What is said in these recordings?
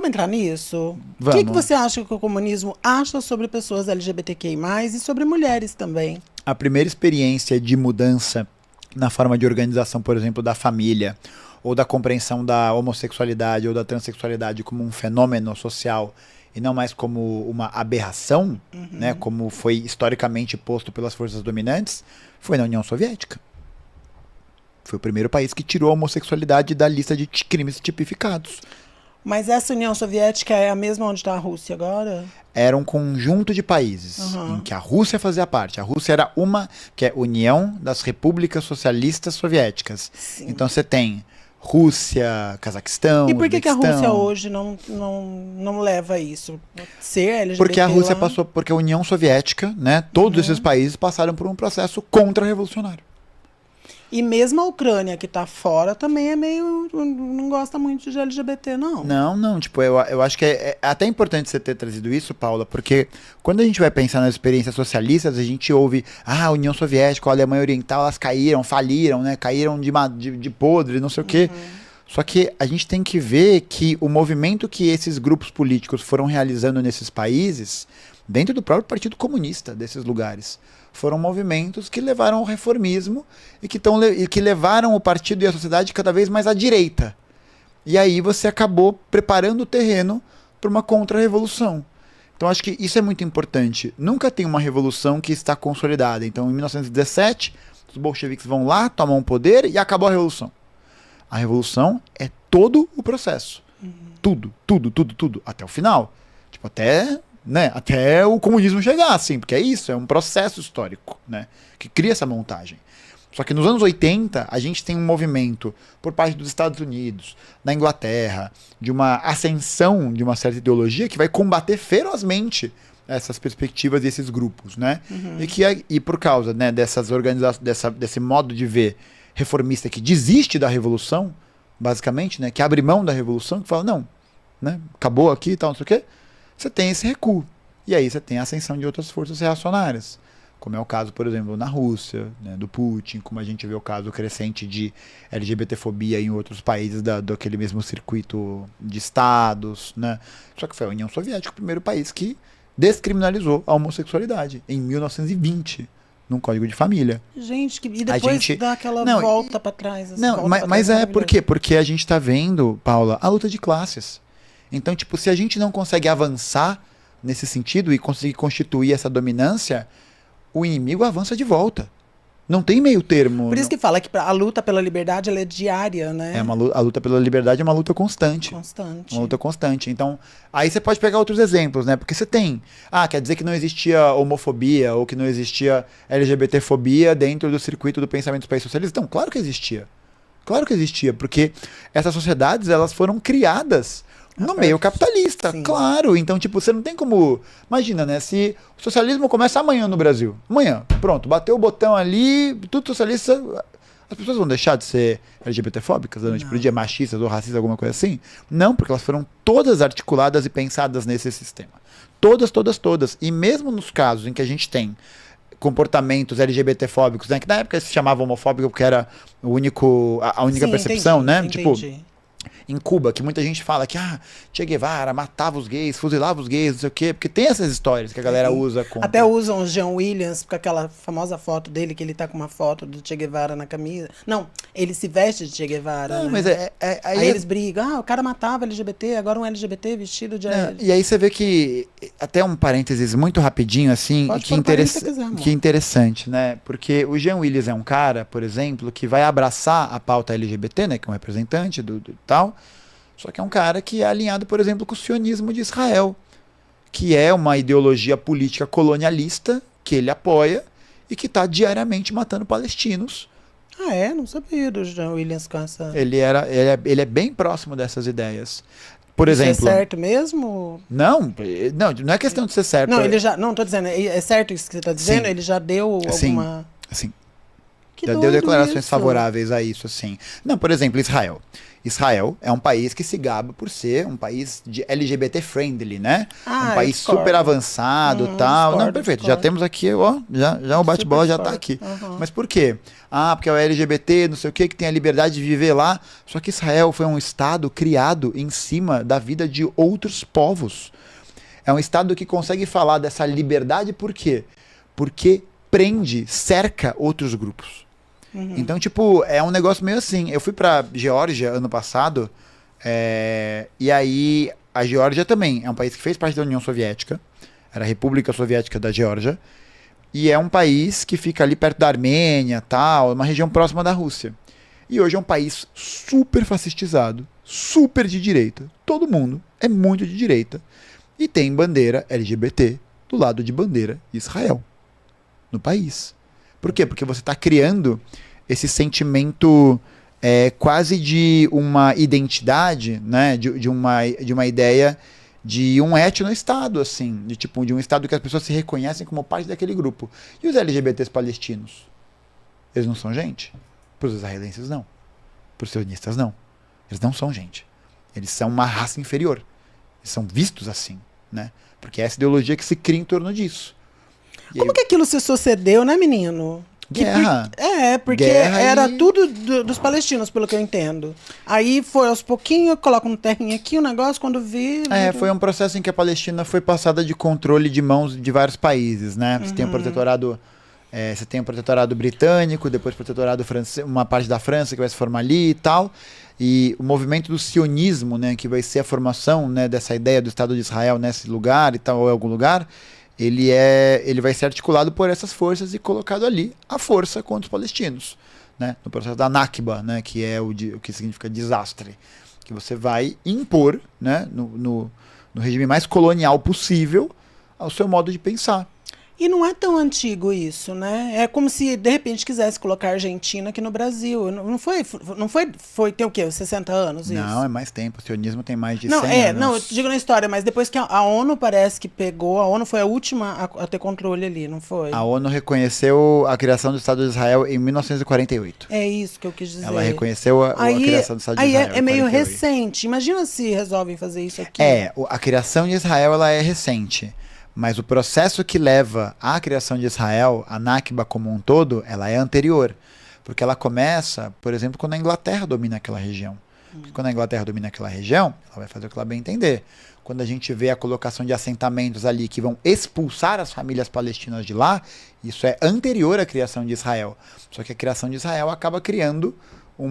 Vamos entrar nisso? O Vamos. que você acha que o comunismo acha sobre pessoas LGBTQI+, e sobre mulheres também? A primeira experiência de mudança na forma de organização, por exemplo, da família, ou da compreensão da homossexualidade ou da transexualidade como um fenômeno social e não mais como uma aberração, né, como foi historicamente posto pelas forças dominantes, foi na União Soviética. Foi o primeiro país que tirou a homossexualidade da lista de crimes tipificados. Mas essa União Soviética é a mesma onde está a Rússia agora? Era um conjunto de países em que a Rússia fazia parte. A Rússia era que é União das Repúblicas Socialistas Soviéticas. Sim. Então você tem Rússia, Cazaquistão, E por que a Uzbequistão. Rússia hoje não leva isso? Ser LGBT Porque a Rússia lá? passou, porque a União Soviética, né, todos esses países passaram por um processo contra-revolucionário. E mesmo a Ucrânia, que está fora, também é meio... não gosta muito de LGBT, não. Não, tipo, eu acho que é até importante você ter trazido isso, Paula, porque quando a gente vai pensar nas experiências socialistas, a gente ouve, a União Soviética, a Alemanha Oriental, elas caíram, faliram, né, caíram de podre, não sei o quê. Só que a gente tem que ver que o movimento que esses grupos políticos foram realizando nesses países, dentro do próprio Partido Comunista desses lugares, foram movimentos que levaram ao reformismo e que levaram o partido e a sociedade cada vez mais à direita. E aí você acabou preparando o terreno para uma contra-revolução. Então acho que isso é muito importante. Nunca tem uma revolução que está consolidada. Então em 1917, os bolcheviques vão lá, tomam o poder e acabou a revolução. A revolução é todo o processo. Tudo, até o final. Tipo, até o comunismo chegar, assim, porque é isso, é um processo histórico, né, que cria essa montagem. Só que nos anos 80, a gente tem um movimento por parte dos Estados Unidos, da Inglaterra, de uma ascensão de uma certa ideologia que vai combater ferozmente essas perspectivas desses grupos, né, e por causa, né, dessas organizações, desse modo de ver reformista que desiste da revolução, basicamente, né, que abre mão da revolução, que fala, não, né, acabou aqui e tal, não sei o quê, você tem esse recuo. E aí você tem a ascensão de outras forças reacionárias, como é o caso, por exemplo, na Rússia, né, do Putin, como a gente vê o caso crescente de LGBTfobia em outros países daquele mesmo circuito de estados, né? Só que foi a União Soviética o primeiro país que descriminalizou a homossexualidade, em 1920, num Código de Família. Gente, e depois dá aquela volta para trás. Mas por quê? Porque a gente está vendo, Paula, a luta de classes. Então, tipo, se a gente não consegue avançar nesse sentido e conseguir constituir essa dominância, o inimigo avança de volta. Não tem meio termo. Por isso que fala que a luta pela liberdade ela é diária, né? A luta pela liberdade é uma luta constante. Uma luta constante. Então, aí você pode pegar outros exemplos, né? Porque você tem... quer dizer que não existia homofobia ou que não existia LGBTfobia dentro do circuito do pensamento dos países socialistas? Então, claro que existia. Claro que existia, porque essas sociedades, elas foram criadas no meio capitalista, sim. Claro. Então, tipo, você não tem como... Imagina, né? Se o socialismo começa amanhã no Brasil. Amanhã, pronto, bateu o botão ali, tudo socialista... As pessoas vão deixar de ser LGBTfóbicas da noite pro dia, machistas ou racistas, alguma coisa assim? Não, porque elas foram todas articuladas e pensadas nesse sistema. Todas. E mesmo nos casos em que a gente tem comportamentos LGBTfóbicos, né? Que na época se chamava homofóbico porque era a única sim, percepção, entendi, né? Entendi. Tipo... Em Cuba, que muita gente fala que Che Guevara matava os gays, fuzilava os gays, não sei o quê, porque tem essas histórias que a galera usa contra. Até usam o John Williams com aquela famosa foto dele, que ele tá com uma foto do Che Guevara na camisa. Não, ele se veste de Che Guevara. Não, né? mas aí eles brigam, o cara matava LGBT, agora um LGBT vestido de... E aí você vê que, até um parênteses muito rapidinho, assim, que interessante, né? Porque o John Williams é um cara, por exemplo, que vai abraçar a pauta LGBT, né? Que é um representante do tal. Só que é um cara que é alinhado, por exemplo, com o sionismo de Israel, que é uma ideologia política colonialista que ele apoia e que está diariamente matando palestinos. Não sabia do John Williams com essa... Ele é bem próximo dessas ideias. Por exemplo... Isso é certo mesmo? Não é questão de ser certo. Não, ele já... Não, tô dizendo, é certo isso que você tá dizendo? Sim. Ele já deu alguma... Sim. Que já deu declarações isso. favoráveis a isso, assim. Não, por exemplo, Israel. Israel é um país que se gaba por ser um país de LGBT friendly, né? Um país discordo. super avançado e tal. Não, Discordo, perfeito. Já discordo. temos aqui, ó, já o bate-bola já tá discordo. aqui. Mas por quê? Ah, porque é o LGBT, não sei o que tem a liberdade de viver lá. Só que Israel foi um estado criado em cima da vida de outros povos. É um estado que consegue falar dessa liberdade por quê? Porque prende, cerca outros grupos. Então, tipo, é um negócio meio assim. Eu fui pra Geórgia ano passado, e aí a Geórgia também é um país que fez parte da União Soviética, era a República Soviética da Geórgia, e é um país que fica ali perto da Armênia, tal, uma região próxima da Rússia. E hoje é um país super fascistizado, super de direita. Todo mundo é muito de direita. E tem bandeira LGBT do lado de bandeira Israel no país. Por quê? Porque você está criando esse sentimento quase de uma identidade, né? de uma ideia de um etno-estado, assim, de um estado que as pessoas se reconhecem como parte daquele grupo. E os LGBTs palestinos? Eles não são gente? Para os israelenses, não. Para os sionistas, não. Eles não são gente. Eles são uma raça inferior. Eles são vistos assim, né? Porque é essa ideologia que se cria em torno disso. Como que aquilo se sucedeu, né, menino? Guerra. Porque Guerra era e- tudo dos palestinos, pelo que eu entendo. Aí foi aos pouquinhos, colocam um terrinho aqui, o negócio, quando vi... Foi um processo em que a Palestina foi passada de controle de mãos de vários países, né? Você tem o protetorado britânico, depois o protetorado francês, uma parte da França que vai se formar ali e tal. E o movimento do sionismo, né, que vai ser a formação, né, dessa ideia do Estado de Israel nesse lugar e tal, ou em algum lugar, ele vai ser articulado por essas forças e colocado ali a força contra os palestinos, né? No processo da Nakba, né? Que é o que significa desastre, que você vai impor, né? No regime mais colonial possível ao seu modo de pensar. E não é tão antigo isso, né? É como se, de repente, quisesse colocar a Argentina aqui no Brasil. Não foi tem o quê? 60 anos isso? Não, é mais tempo. O sionismo tem mais de Não, 100 anos. não, eu digo na história, mas depois que a ONU parece que pegou, a ONU foi a última a ter controle ali, não foi? A ONU reconheceu a criação do Estado de Israel em 1948. É isso que eu quis dizer. Ela reconheceu a criação do Estado de Israel. Aí é meio 48. recente. Imagina se resolvem fazer isso aqui. A criação de Israel ela é recente. Mas o processo que leva à criação de Israel, a Nakba como um todo, ela é anterior. Porque ela começa, por exemplo, quando a Inglaterra domina aquela região. Porque quando a Inglaterra domina aquela região, ela vai fazer o que ela bem entender. Quando a gente vê a colocação de assentamentos ali que vão expulsar as famílias palestinas de lá, isso é anterior à criação de Israel. Só que a criação de Israel acaba criando um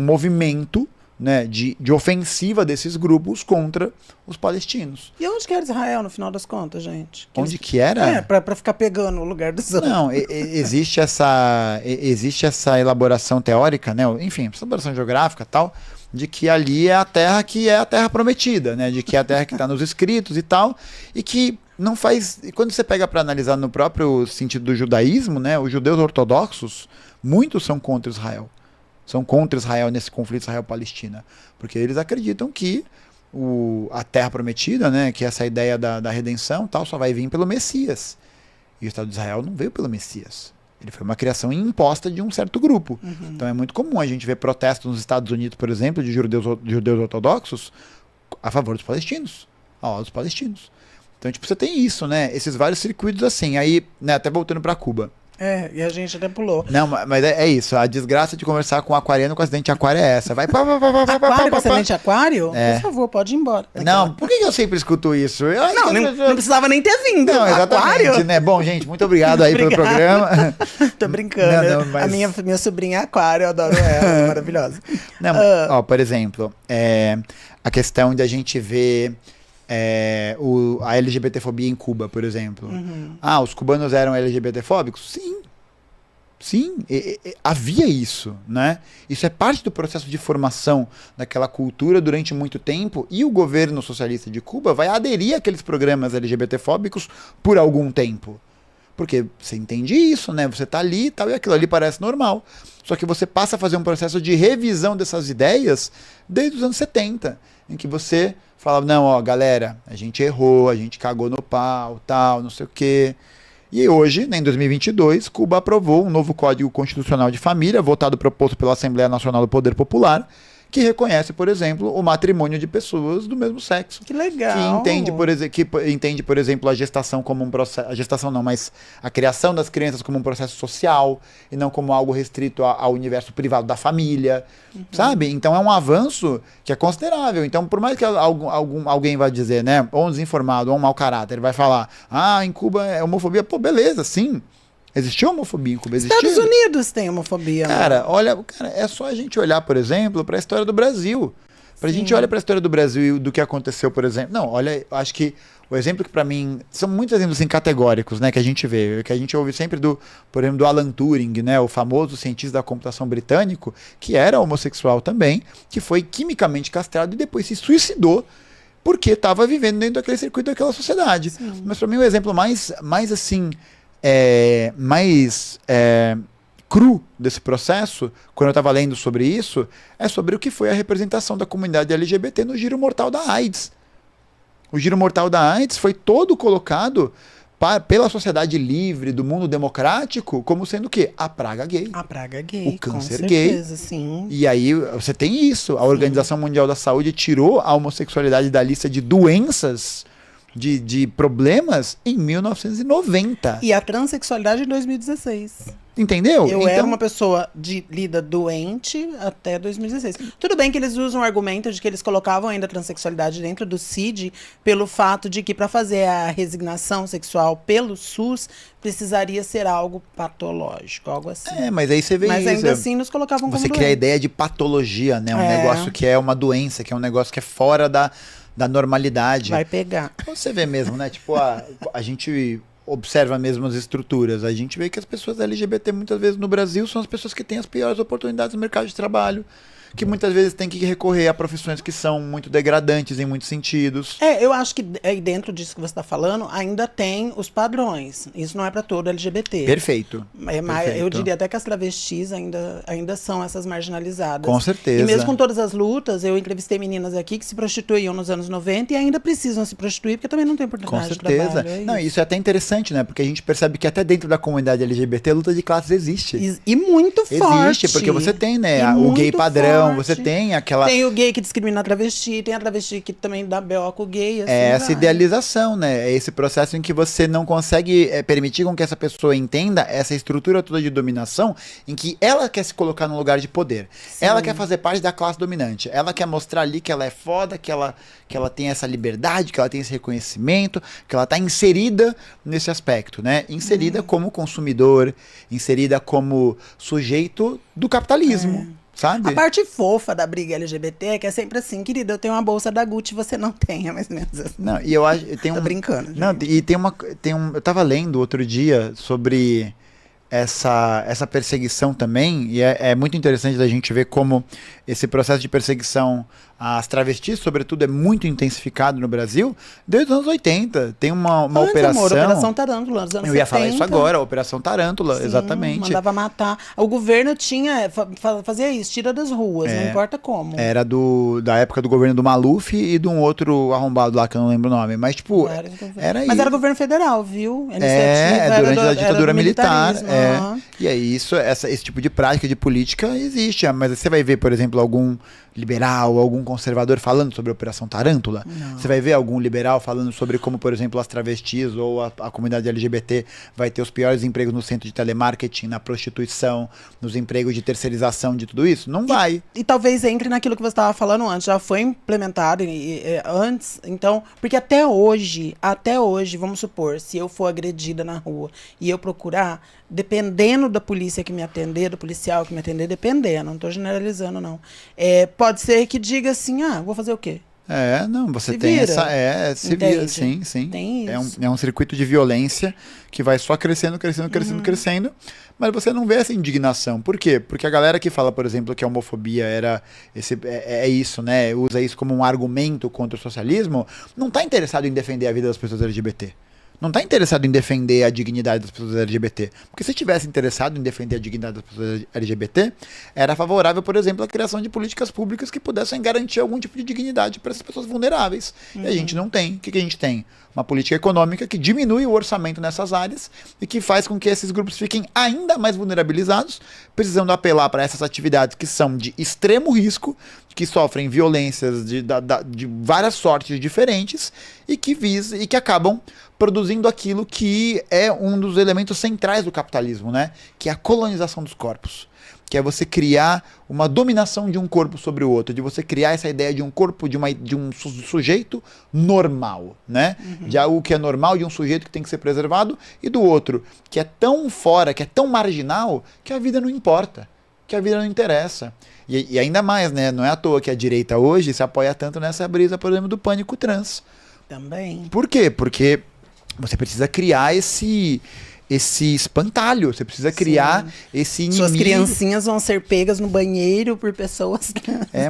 movimento, né, de ofensiva desses grupos contra os palestinos. E onde que era Israel, no final das contas, gente? Onde que era? Pra ficar pegando o lugar dos outros. Não, existe essa elaboração teórica, né? Enfim, essa elaboração geográfica e tal, de que ali é a terra que é a terra prometida, né? De que é a terra que está nos escritos e tal, e que não faz... Quando você pega para analisar no próprio sentido do judaísmo, né? Os judeus ortodoxos, muitos são contra Israel. São contra Israel nesse conflito Israel-Palestina. Porque eles acreditam que a terra prometida, né, que essa ideia da redenção tal, só vai vir pelo Messias. E o Estado de Israel não veio pelo Messias. Ele foi uma criação imposta de um certo grupo. Então é muito comum a gente ver protestos nos Estados Unidos, por exemplo, de judeus ortodoxos a favor dos palestinos, ao lado dos palestinos. Então, tipo, você tem isso, né? Esses vários circuitos assim. Aí, né, até voltando para Cuba. E a gente até pulou. Não, mas é isso. A desgraça de conversar com um aquariano com acidente de aquário é essa. Vai Aquário com acidente de aquário? É. Por favor, pode ir embora. Não, por que eu sempre escuto isso? Não precisava nem ter vindo. Não, exatamente, Aquário? né? Bom, gente, muito obrigado aí pelo programa. Tô brincando. Não, mas- A minha sobrinha é aquário, eu adoro ela, é maravilhosa. Não, ó, por exemplo, a questão de a gente ver a LGBTfobia em Cuba, por exemplo. Os cubanos eram LGBTfóbicos? Sim. Sim, havia isso, né? Isso é parte do processo de formação daquela cultura durante muito tempo, e o governo socialista de Cuba vai aderir àqueles programas LGBTfóbicos por algum tempo. Porque você entende isso, né? Você tá ali e tal, e aquilo ali parece normal. Só que você passa a fazer um processo de revisão dessas ideias desde os anos 70, em que você fala, não, ó, galera, a gente errou, a gente cagou no pau, tal, não sei o quê. E hoje, né, em 2022, Cuba aprovou um novo Código Constitucional de Família, votado e proposto pela Assembleia Nacional do Poder Popular, que reconhece, por exemplo, o matrimônio de pessoas do mesmo sexo. Que legal. Que entende, por exemplo, a gestação como um processo. A gestação não, mas a criação das crianças como um processo social e não como algo restrito ao universo privado da família. Sabe? Então é um avanço que é considerável. Então, por mais que alguém vá dizer, né? Ou um desinformado, ou um mau caráter, vai falar, em Cuba é homofobia. Pô, beleza, sim. Existiu homofobia em Cuba? Existiu. Estados Unidos tem homofobia. Cara, é só a gente olhar, por exemplo, para a história do Brasil. Pra gente olhar para a história do Brasil e do que aconteceu, por exemplo. Não, olha, eu acho que o exemplo que para mim são muitos exemplos assim, categóricos, né, que a gente vê, que a gente ouve sempre por exemplo, do Alan Turing, né, o famoso cientista da computação britânico, que era homossexual também, que foi quimicamente castrado e depois se suicidou porque estava vivendo dentro daquele circuito daquela sociedade. Sim. Mas para mim o exemplo mais assim cru desse processo, quando eu estava lendo sobre isso, é sobre o que foi a representação da comunidade LGBT no Giro Mortal da AIDS. O Giro Mortal da AIDS foi todo colocado pela sociedade livre do mundo democrático como sendo o quê? A praga gay. A praga gay, o câncer com certeza, gay. Sim. E aí você tem isso. A Organização Mundial da Saúde tirou a homossexualidade da lista de doenças, de problemas em 1990. E a transexualidade em 2016. Entendeu? Eu era uma pessoa lida doente até 2016. Tudo bem que eles usam o argumento de que eles colocavam ainda a transexualidade dentro do CID pelo fato de que para fazer a resignação sexual pelo SUS precisaria ser algo patológico, algo assim. Mas aí você vê Mas isso. Mas ainda assim nos colocavam como Você cria a ideia de patologia, né? Um negócio que é uma doença, que é um negócio que é fora da normalidade. Vai pegar. Você vê mesmo, né? Tipo, a gente observa mesmo as estruturas. A gente vê que as pessoas LGBT muitas vezes no Brasil são as pessoas que têm as piores oportunidades no mercado de trabalho, que muitas vezes tem que recorrer a profissões que são muito degradantes em muitos sentidos. Eu acho que aí dentro disso que você está falando, ainda tem os padrões. Isso não é para todo LGBT. Perfeito. Eu diria até que as travestis ainda são essas marginalizadas. Com certeza. E mesmo com todas as lutas, eu entrevistei meninas aqui que se prostituíam nos anos 90 e ainda precisam se prostituir, porque também não tem oportunidade de trabalho. Com certeza. Não, isso é até interessante, né? Porque a gente percebe que até dentro da comunidade LGBT, a luta de classes existe. E muito forte. Existe, porque você tem, né? O gay padrão, você tem aquela... Tem o gay que discrimina a travesti, tem a travesti que também dá B.O. com o gay, assim, essa idealização, né? É esse processo em que você não consegue permitir com que essa pessoa entenda essa estrutura toda de dominação, em que ela quer se colocar num lugar de poder. Sim. Ela quer fazer parte da classe dominante. Ela quer mostrar ali que ela é foda, que ela tem essa liberdade, que ela tem esse reconhecimento, que ela tá inserida nesse aspecto, né? Inserida como consumidor, inserida como sujeito do capitalismo. Sabe? A parte fofa da briga LGBT é que é sempre assim, querida, eu tenho uma bolsa da Gucci, você não tem, é mais ou menos assim. Não, e eu acho... Tô brincando. Não, e eu tava lendo outro dia sobre essa perseguição também, e é muito interessante da gente ver como esse processo de perseguição às travestis, sobretudo, é muito intensificado no Brasil desde os anos 80. Tem uma operação... Amor, Operação Tarântula, nos anos 70. Eu ia falar isso agora, a Operação Tarântula, sim, exatamente. Mandava matar. O governo fazia isso, tira das ruas, não importa como. Era da época do governo do Maluf e de um outro arrombado lá, que eu não lembro o nome. Mas, tipo, era isso. Mas era governo federal, viu? Durante a ditadura militar. E aí, esse tipo de prática de política existe. Mas você vai ver, por exemplo, algum liberal, algum conservador falando sobre a Operação Tarântula? Não. Você vai ver algum liberal falando sobre como, por exemplo, as travestis ou a comunidade LGBT vai ter os piores empregos no centro de telemarketing, na prostituição, nos empregos de terceirização de tudo isso? Não vai. E talvez entre naquilo que você estava falando antes, já foi implementado antes, então, porque até hoje, vamos supor, se eu for agredida na rua e eu procurar, dependendo da polícia que me atender, do policial que me atender, dependendo, não estou generalizando não, pode ser que diga assim, vou fazer o quê? Não, você se tem vira. Se vira, sim. Tem isso. É um circuito de violência que vai só crescendo, mas você não vê essa indignação. Por quê? Porque a galera que fala, por exemplo, que a homofobia é isso, né? Usa isso como um argumento contra o socialismo, não está interessado em defender a vida das pessoas LGBT. não está interessado em defender a dignidade das pessoas LGBT. Porque se estivesse interessado em defender a dignidade das pessoas LGBT, era favorável, por exemplo, à criação de políticas públicas que pudessem garantir algum tipo de dignidade para essas pessoas vulneráveis. E a gente não tem. O que a gente tem? Uma política econômica que diminui o orçamento nessas áreas e que faz com que esses grupos fiquem ainda mais vulnerabilizados, precisando apelar para essas atividades que são de extremo risco, que sofrem violências de várias sortes diferentes e que acabam produzindo aquilo que é um dos elementos centrais do capitalismo, né? Que é a colonização dos corpos. Que é você criar uma dominação de um corpo sobre o outro, de você criar essa ideia de um corpo, de um sujeito normal, né? De algo que é normal, de um sujeito que tem que ser preservado, e do outro, que é tão fora, que é tão marginal, que a vida não importa, que a vida não interessa. E ainda mais, né? Não é à toa que a direita hoje se apoia tanto nessa brisa, por exemplo, do pânico trans. Também. Por quê? Porque você precisa criar esse espantalho, você precisa criar esse inimigo. Suas criancinhas vão ser pegas no banheiro por pessoas.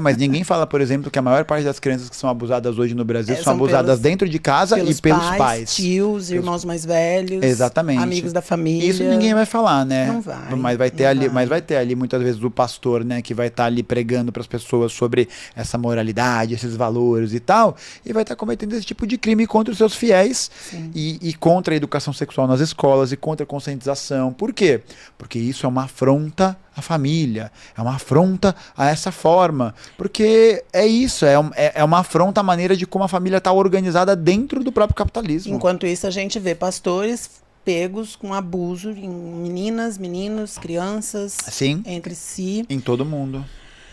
Mas ninguém fala, por exemplo, que a maior parte das crianças que são abusadas hoje no Brasil são abusadas dentro de casa e pelos pais. Tios, irmãos mais velhos. Exatamente. Amigos da família. Isso ninguém vai falar, né? Não vai. Mas vai ter ali muitas vezes o pastor, né, que vai estar ali pregando para as pessoas sobre essa moralidade, esses valores e tal, e vai estar cometendo esse tipo de crime contra os seus fiéis e contra a educação sexual nas escolas e contra a conscientização. Por quê? Porque isso é uma afronta à família, é uma afronta a essa forma, porque é isso, é uma afronta à maneira de como a família está organizada dentro do próprio capitalismo. Enquanto isso, a gente vê pastores pegos com abuso em meninas, meninos, crianças, Sim, entre si. em todo mundo.